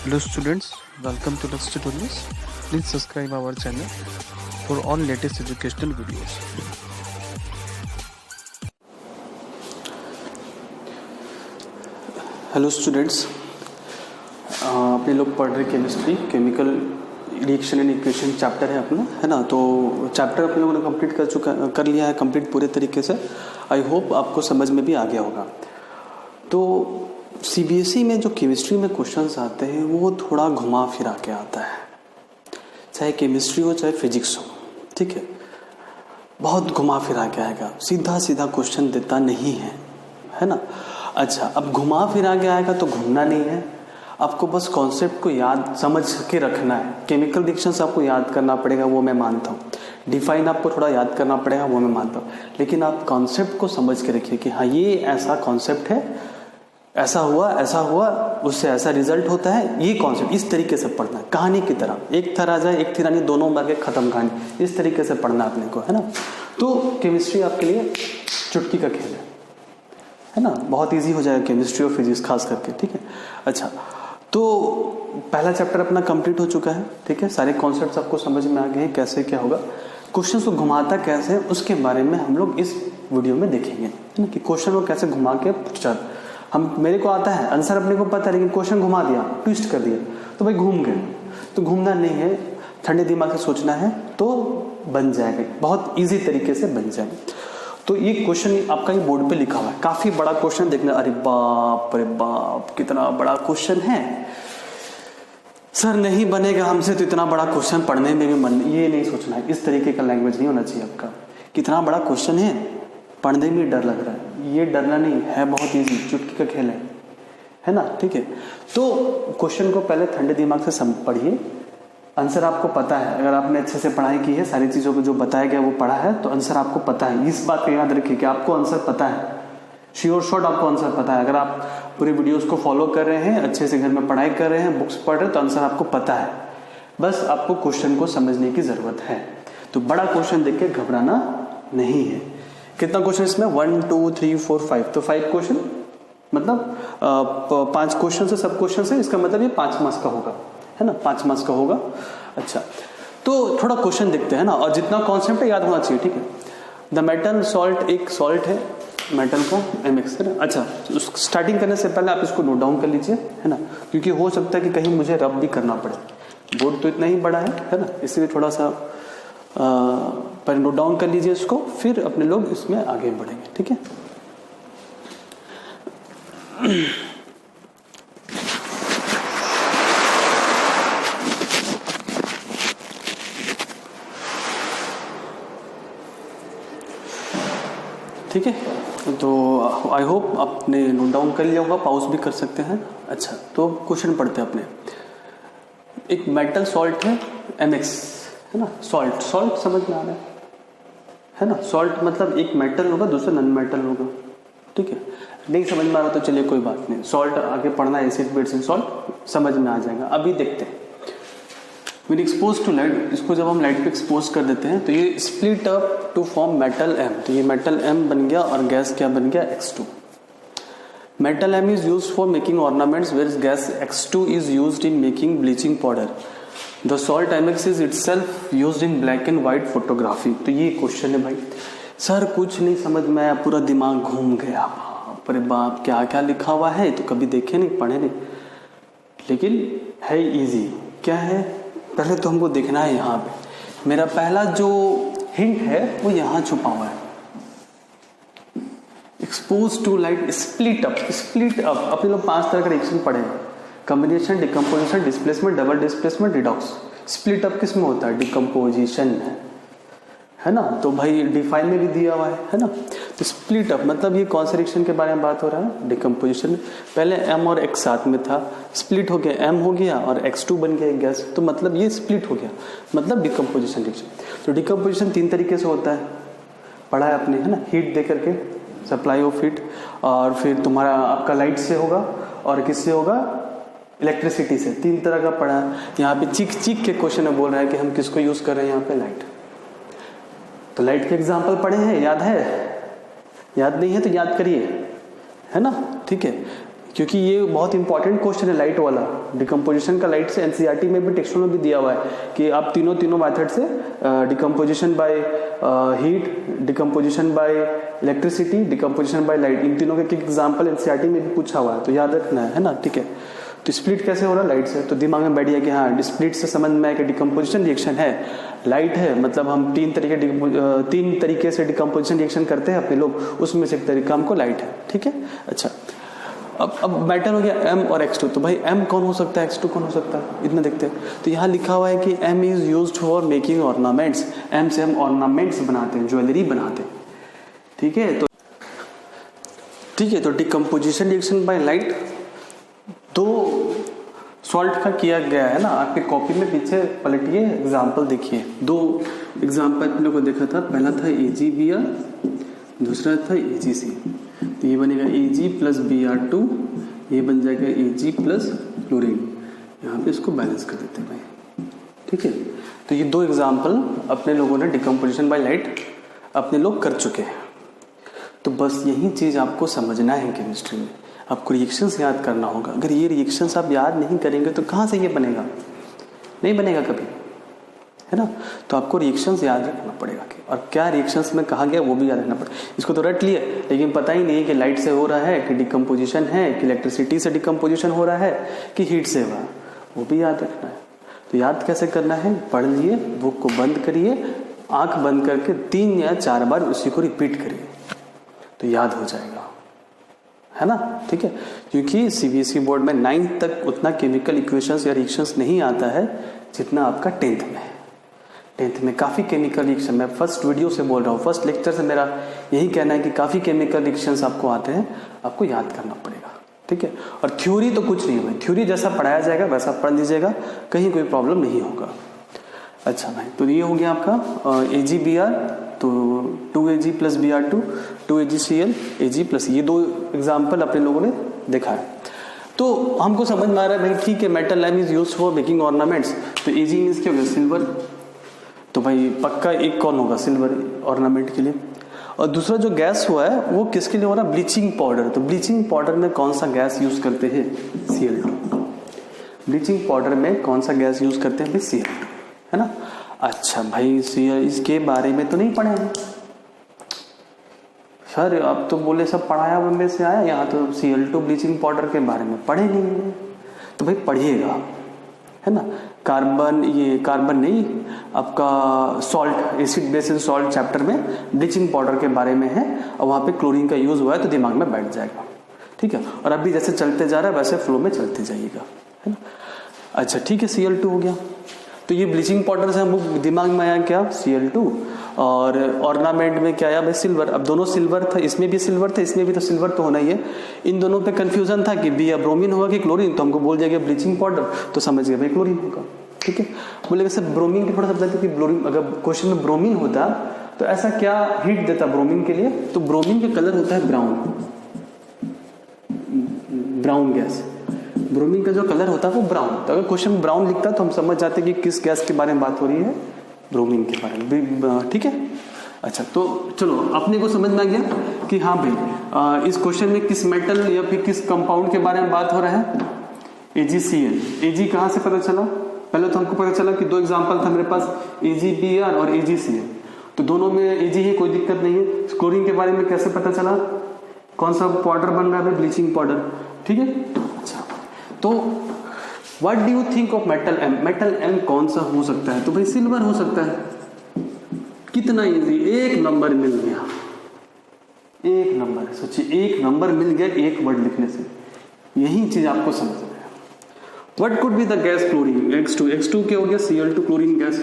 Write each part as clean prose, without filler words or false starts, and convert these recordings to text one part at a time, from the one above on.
Hello students, welcome to Lux Tutorials. Please subscribe our channel for all latest educational videos. Hello students, अपने लोग पढ़ रहे chemistry chemical reaction and equation chapter है अपना, है ना। तो चैप्टर अपने लोगों ने कंप्लीट कर लिया है कंप्लीट पूरे तरीके से। आई होप आपको समझ में भी आ गया होगा। तो सीबीएसई में जो केमिस्ट्री में क्वेश्चंस आते हैं वो थोड़ा घुमा फिरा के आता है, चाहे केमिस्ट्री हो चाहे फिजिक्स हो, ठीक है। बहुत घुमा फिरा के आएगा, सीधा सीधा क्वेश्चन देता नहीं है, है ना। अच्छा, अब घुमा फिरा के आएगा तो घूमना नहीं है, आपको बस कॉन्सेप्ट को याद समझ के रखना है। केमिकल रिएक्शंस आपको याद करना पड़ेगा, वो मैं मानता हूँ। डिफाइन आपको थोड़ा याद करना पड़ेगा, वो मैं मानता हूँ। लेकिन आप कॉन्सेप्ट को समझ के रखिए कि हाँ ये ऐसा कॉन्सेप्ट है, ऐसा हुआ उससे ऐसा रिजल्ट होता है। ये कॉन्सेप्ट इस तरीके से पढ़ना है, कहानी की तरह। एक थर आ जाए एक थी रानी, दोनों मार के खत्म कहानी, इस तरीके से पढ़ना अपने को, है ना। तो केमिस्ट्री आपके लिए चुटकी का खेल है ना। बहुत इजी हो जाएगा केमिस्ट्री और फिजिक्स खास करके, ठीक है। अच्छा, तो पहला चैप्टर अपना कंप्लीट हो चुका है, ठीक है। सारे कॉन्सेप्ट्स आपको समझ में आ गए हैं, कैसे क्या होगा, क्वेश्चन को घुमाता कैसे है उसके बारे में हम लोग इस वीडियो में देखेंगे, है ना। कि क्वेश्चन को कैसे घुमा के हम, मेरे को आता है आंसर अपने को पता है, लेकिन क्वेश्चन घुमा दिया, ट्विस्ट कर दिया, तो भाई घूम गए। तो घूमना नहीं है, ठंडे दिमाग से सोचना है, तो बन जाएगा, बहुत इजी तरीके से बन जाएगा। तो ये क्वेश्चन आपका ये बोर्ड पे लिखा हुआ है, काफी बड़ा क्वेश्चन। देखना, अरे बाप कितना बड़ा क्वेश्चन है। सर नहीं बनेगा हमसे तो इतना बड़ा क्वेश्चन पढ़ने में भी मन, ये नहीं सोचना है, इस तरीके का लैंग्वेज नहीं होना चाहिए आपका। कितना बड़ा क्वेश्चन है, पढ़ने में डर लग रहा है, ये डरना नहीं है, बहुत इजी, चुटकी का खेल है ना, ठीक है। तो क्वेश्चन को पहले ठंडे दिमाग से पढ़िए। आंसर आपको पता है, अगर आपने अच्छे से पढ़ाई की है, सारी चीज़ों को जो बताया गया वो पढ़ा है, तो आंसर आपको पता है। इस बात को याद रखिए कि आपको आंसर पता है, श्योर शॉट आपको आंसर पता है। अगर आप पूरी वीडियोस को फॉलो कर रहे हैं, अच्छे से घर में पढ़ाई कर रहे हैं, बुक्स पढ़ रहे हैं, तो आंसर आपको पता है। बस आपको क्वेश्चन को समझने की जरूरत है। तो बड़ा क्वेश्चन देख के घबराना नहीं है। कितना क्वेश्चन इसमें, 1 2 3 4 5, तो 5 क्वेश्चन, मतलब 5 क्वेश्चन से सब क्वेश्चन से, इसका मतलब ये 5 मार्क्स का होगा, है ना, 5 मार्क्स का होगा। अच्छा, तो थोड़ा क्वेश्चन देखते हैं ना, और जितना कॉन्सेप्ट है याद होना चाहिए, ठीक है। द मेटल सॉल्ट, एक सॉल्ट है मेटल का MX, है ना। अच्छा, स्टार्टिंग करने से पहले आप इसको नोट डाउन कर लीजिए, है ना, क्योंकि हो सकता है कि कहीं मुझे रब भी करना पड़े। बोर्ड तो इतना ही बड़ा है ना, इसलिए थोड़ा सा पर नोट डाउन कर लीजिए इसको, फिर अपने लोग इसमें आगे बढ़ेंगे, ठीक है। ठीक है, तो आई होप आपने नोट डाउन कर लिया होगा, पॉज भी कर सकते हैं। अच्छा, तो क्वेश्चन पढ़ते हैं अपने। एक मेटल सॉल्ट है MX, है ना। सॉल्ट समझ में आ रहा है ना। सॉल्ट मतलब एक मेटल होगा, दूसरा नॉन मेटल होगा, ठीक है। नहीं समझ में आ रहा तो चलिए कोई बात नहीं, सॉल्ट आगे पढ़ना, एसिड बेसिक सॉल्ट समझ में आ जाएगा। अभी देखते हैं, व्हेन एक्सपोज टू लाइट, इसको जब हम लाइट पे एक्सपोज कर देते हैं तो ये split up to form metal M। तो ये मेटल M बन गया और गैस क्या बन गया, X2। Metal M is used for making ornaments, where gas X2 is used in making bleaching powder. The salt MX is itself used in black and white photography. तो ये question है भाई। सर कुछ नहीं समझ में आया, पूरा दिमाग घूम गया, अरे बाप क्या क्या लिखा हुआ है, तो कभी देखे नहीं, पढ़े नहीं, लेकिन है इजी। क्या है, पहले तो हमको देखना है यहाँ पे। मेरा पहला जो हिंट है वो यहाँ छुपा हुआ है, expose to light, split up. अपने लोग 5 तरह का रिएक्शन पढ़ेंगे, combination, decomposition, displacement, double displacement, redox. Split up किस में होता है, डिकम्पोजिशन है ना। तो भाई डिफाइन में भी दिया हुआ है ना। तो स्प्लिट अप मतलब ये कौन से रिएक्शन के बारे में बात हो रहा है, डिकम्पोजिशन में। पहले M और X साथ में था, स्प्लिट हो गया, M हो गया और X2 बन गया गैस, तो मतलब ये स्प्लिट हो गया, मतलब डिकम्पोजिशन रिएक्शन। तो डिकम्पोजिशन 3 तरीके से होता है, पढ़ा है आपने, है ना। हीट दे करके, सप्लाई ऑफ हीट, और फिर तुम्हारा आपका लाइट से होगा, और किससे होगा, इलेक्ट्रिसिटी से। 3 तरह का पढ़ा है। यहाँ पे चीख के क्वेश्चन में बोल रहा है कि हम किसको यूज कर रहे हैं यहाँ पे, लाइट। तो लाइट के एग्जाम्पल पढ़े हैं, याद है, याद नहीं है तो याद करिए, है ना, ठीक है। क्योंकि ये बहुत इंपॉर्टेंट क्वेश्चन है लाइट वाला, डिकम्पोजिशन का लाइट से। एनसीईआरटी में भी टेक्स्ट में भी दिया हुआ है कि आप तीनों मेथड से decomposition by heat, decomposition by electricity, decomposition by light, इन तीनों के एग्जाम्पल एनसीईआरटी में भी पूछा हुआ है, तो याद रखना है ना, ठीक है। तो स्प्लिट कैसे हो रहा है? लाइट से। तो दिमाग में बैठ गया कि हाँ, स्प्लिट से समझ में आया कि डिकम्पोजिशन रिएक्शन है, लाइट है, मतलब हम तीन तरीके से डिकम्पोजिशन रिएक्शन करते हैं अपने लोग, उसमें से एक तरीका हमको लाइट है, ठीक है। अच्छा, अब मैटर हो गया M और X2। तो भाई M कौन हो सकता है, X2 कौन हो सकता है, इतना देखते हैं। तो यहाँ लिखा हुआ है कि M is used for making ornaments. M से हम ऑर्नामेंट्स बनाते हैं, ज्वेलरी बनाते हैं, ठीक है। तो डिकम्पोजिशन रिएक्शन बाय लाइट दो सॉल्ट का किया गया है ना, आपके कॉपी में पीछे पलटिए, एग्जाम्पल देखिए। दो एग्जाम्पल आप लोगों को देखा था, पहला था AgBr, दूसरा था AgCl। तो ये बनेगा Ag प्लस Br2, ये बन जाएगा Ag प्लस क्लोरीन। यहाँ पे इसको बैलेंस कर देते हैं भाई, ठीक है। तो ये दो एग्जाम्पल अपने लोगों ने डिकम्पोजिशन बाय लाइट अपने लोग कर चुके हैं। तो बस यही चीज़ आपको समझना है केमिस्ट्री में, आपको रिएक्शंस याद करना होगा। अगर ये रिएक्शंस आप याद नहीं करेंगे तो कहाँ से ये बनेगा, नहीं बनेगा कभी, है ना। तो आपको रिएक्शंस याद रखना पड़ेगा कि और क्या रिएक्शंस में कहा गया वो भी याद रखना पड़ेगा। इसको तो रट लिए, लेकिन पता ही नहीं है कि लाइट से हो रहा है, कि डिकम्पोजिशन है, कि इलेक्ट्रिसिटी से डिकम्पोजिशन हो रहा है, कि हीट से हुआ, वो भी याद रखना है। तो याद कैसे करना है, पढ़ लिए, बुक को बंद करिए, आंख बंद करके 3 या 4 बार उसी को रिपीट करिए, तो याद हो जाएगा, है ना, ठीक है। क्योंकि सीबीएसई बोर्ड में 9th तक उतना केमिकल इक्वेशंस या रिएक्शंस नहीं आता है जितना आपका 10th में है। 10th में काफ़ी केमिकल रिएक्शन, मैं फर्स्ट वीडियो से बोल रहा हूँ, फर्स्ट लेक्चर से मेरा यही कहना है कि काफ़ी केमिकल रिएक्शंस आपको आते हैं, आपको याद करना पड़ेगा, ठीक है। और थ्योरी तो कुछ नहीं है, थ्योरी जैसा पढ़ाया जाएगा वैसा पढ़ लीजिएगा, कहीं कोई प्रॉब्लम नहीं होगा। अच्छा भाई, तो ये हो गया आपका AgBr, तो 2Ag plus Br2, 2AgCl, Ag plus, ये दो एग्जाम्पल अपने लोगों ने देखा है। तो हमको समझ में आ रहा है भाई, ठीक है, metal M is use for making ornaments. तो Ag मीन्स क्या हो गया, सिल्वर। तो भाई पक्का एक कौन होगा, सिल्वर ऑर्नामेंट के लिए। और दूसरा जो गैस हुआ है वो किसके लिए हो रहा है, ब्लीचिंग पाउडर। तो ब्लीचिंग पाउडर में कौन सा गैस यूज करते हैं, Cl2। ब्लीचिंग पाउडर में कौन सा गैस यूज करते हैं भाई, Cl2, है ना। अच्छा भाई, इसके बारे में तो नहीं पढ़े हैं सर, अब तो बोले सब पढ़ाया बम्बे से आया, यहाँ तो Cl2 ब्लीचिंग पाउडर के बारे में पढ़े नहीं है। तो भाई पढ़िएगा, है ना। कार्बन नहीं, आपका salt, acid basis salt chapter में ब्लीचिंग पाउडर के बारे में है, और वहाँ पे क्लोरीन का यूज हुआ है, तो दिमाग में बैठ जाएगा, ठीक है। और अभी जैसे चलते जा रहा है वैसे फ्लो में चलते जाइएगा, है ना। अच्छा ठीक है, Cl2 हो गया। तो ये ब्लीचिंग पाउडर से हम दिमाग में आया क्या, Cl2, और ऑर्नामेंट में क्या आया भाई, सिल्वर। अब दोनों सिल्वर था, इसमें भी सिल्वर था, इसमें भी तो सिल्वर तो होना ही है। इन दोनों पे कंफ्यूजन था कि बी या ब्रोमीन होगा कि क्लोरीन, तो हमको बोल दिया गया ब्लीचिंग पाउडर, तो समझ गए भाई क्लोरीन होगा, ठीक है। बोले सर ब्रोमीन के थोड़ा सा बताते कि ब्रोमीन, अगर क्वेश्चन में ब्रोमीन होता तो ऐसा क्या हीट देता ब्रोमीन के लिए, तो ब्रोमीन का कलर होता है ब्राउन गैस। ब्रोमीन का जो कलर होता है वो ब्राउन, तो अगर क्वेश्चन ब्राउन लिखता तो हम समझ जाते कि किस गैस के बारे में बात हो रही है, ब्रोमीन के बारे में, ठीक है। अच्छा, तो चलो अपने को समझ में आ गया कि हाँ भाई इस क्वेश्चन में किस मेटल या फिर किस कंपाउंड के बारे में बात हो रहा है, AgCl। Ag कहाँ से पता चला, पहले तो हमको पता चला कि दो एग्जाम्पल था मेरे पास, AgBr और AgCl, तो दोनों में Ag ही, कोई दिक्कत नहीं है। क्लोरीन के बारे में कैसे पता चला, कौन सा पाउडर बन रहा है, ब्लीचिंग पाउडर, ठीक है। अच्छा, तो what do you think of metal M, metal M कौन सा हो सकता है, तो भाई सिल्वर हो सकता है। कितना इजी, 1 नंबर मिल गया, 1 नंबर, सोचिए 1 नंबर मिल गया एक वर्ड लिखने से, यही चीज आपको समझ में आया। What could be the gas, chlorine, X2 क्या हो गया, Cl2 क्लोरीन गैस,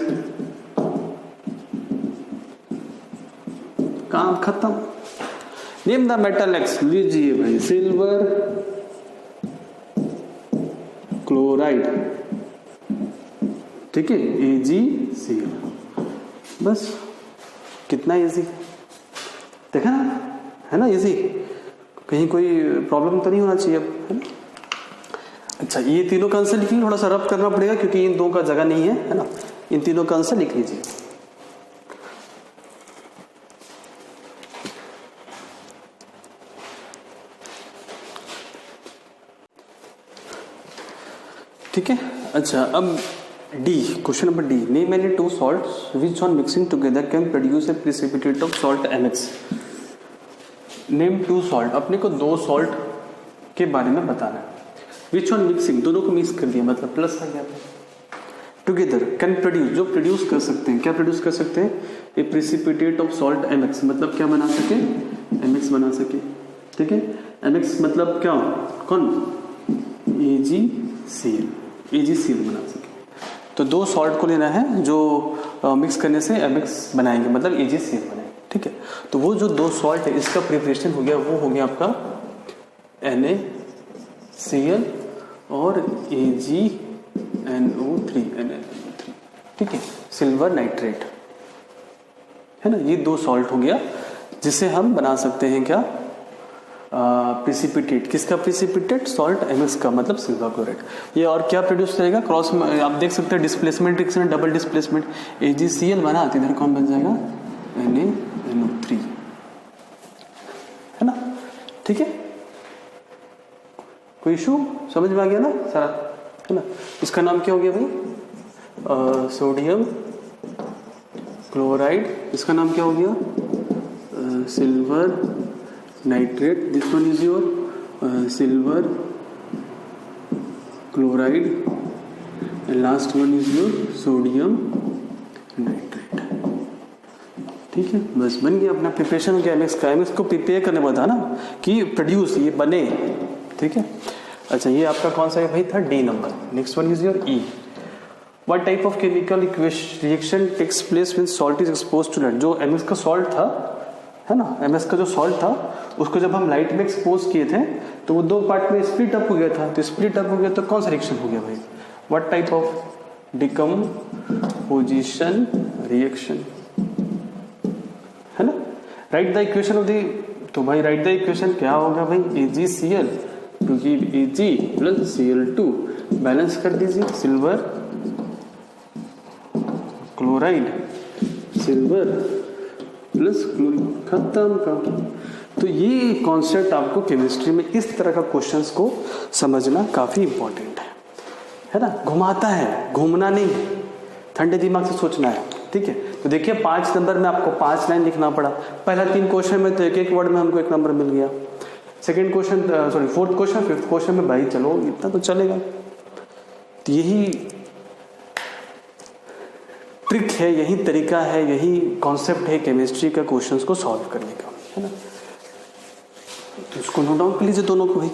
काम खत्म। नेम द मेटल X, लीजिए भाई, सिल्वर क्लोराइड, ठीक है, AgCl, बस। कितना इजी, देखा ना, है ना इजी, कहीं कोई प्रॉब्लम तो नहीं होना चाहिए, है ना। अच्छा, ये तीनों का आंसर लिखिए, थोड़ा सा रफ करना पड़ेगा क्योंकि इन दो का जगह नहीं है ना। इन तीनों का आंसर लिख लीजिए। ठीक है। अच्छा, अब D, question number D, name any two salts which on mixing together can produce a precipitate of salt MX। Name two salt, अपने को दो सॉल्ट के बारे में बताना है। विच ऑन मिक्सिंग, दोनों को मिक्स कर दिया मतलब प्लस आ गया। टुगेदर कैन प्रोड्यूस, जो प्रोड्यूस कर सकते हैं, क्या प्रोड्यूस कर सकते हैं, ए प्रिसिपिटेट ऑफ सॉल्ट MX, मतलब क्या बना सके, MX बना सके। ठीक है, MX मतलब क्या, कौन, AgCl, AgCl बना सके। तो दो सॉल्ट को लेना है जो मिक्स करने से MX बनाएंगे, मतलब AgCl बनाएंगे। ठीक है, तो वो जो दो सॉल्ट है इसका प्रिपरेशन हो गया, वो हो गया आपका NaCl और AgNO3, NaNO3। ठीक है, सिल्वर नाइट्रेट है ना, ये दो सॉल्ट हो गया जिसे हम बना सकते हैं क्या, प्रिसिपिटेट। किसका प्रिसिपिटेट, सॉल्ट MX का, मतलब सिल्वर क्लोराइड। ये और क्या प्रोड्यूस करेगा, क्रॉस में आप देख सकते हैं displacement reaction, double displacement, AgCl बना, इधर कौन बन जाएगा, NaNO3, है ना। ठीक है, कोई इशू समझ में आ गया ना सारा, है ना। इसका नाम क्या हो गया भाई, सोडियम क्लोराइड। इसका नाम क्या हो गया, silver nitrate. This one is your silver chloride and last one is your sodium nitrate. ठीक है, बस बन गया अपना, प्रिपरेशन हो गया MX का। MX को प्रिपेयर करने वाला था ना कि प्रोड्यूस, ये बने। ठीक है, अच्छा ये आपका कौन सा है भाई, था D नंबर। Next one is your E, what type of chemical reaction takes place when salt is exposed to light. जो MX का सॉल्ट था, है ना, MS का जो सॉल्ट था उसको जब हम लाइट में एक्सपोज किए थे तो वो दो पार्ट में स्प्लिट अप हो गया था। तो स्प्लिट अप हो गया तो कौन सा रिएक्शन हो गया भाई, what type of decomposition reaction, है ना। Right the equation of the, तो भाई राइट द इक्वेशन क्या होगा भाई, AgCl, क्योंकि Ag प्लस Cl2 बैलेंस कर दीजिए, silver chloride, silver plus chlorine, खत्म का। तो ये कॉन्सेप्ट आपको केमिस्ट्री में इस तरह का क्वेश्चंस को समझना काफी इंपॉर्टेंट है ना। घुमाता है, घूमना नहीं है, ठंडे दिमाग से सोचना है। ठीक है, तो देखिए 5 नंबर में आपको 5 लाइन लिखना पड़ा। पहला 3 क्वेश्चन में तो एक वर्ड में हमको 1 नंबर मिल गया। Second question, sorry 4th question, 5th question में भाई चलो इतना तो चलेगा। तो यही ट्रिक है, यही तरीका है, यही कॉन्सेप्ट है केमिस्ट्री का क्वेश्चंस को सॉल्व करने का, है ना। तो इसको नोट डाउन कर लीजिए दोनों को भाई।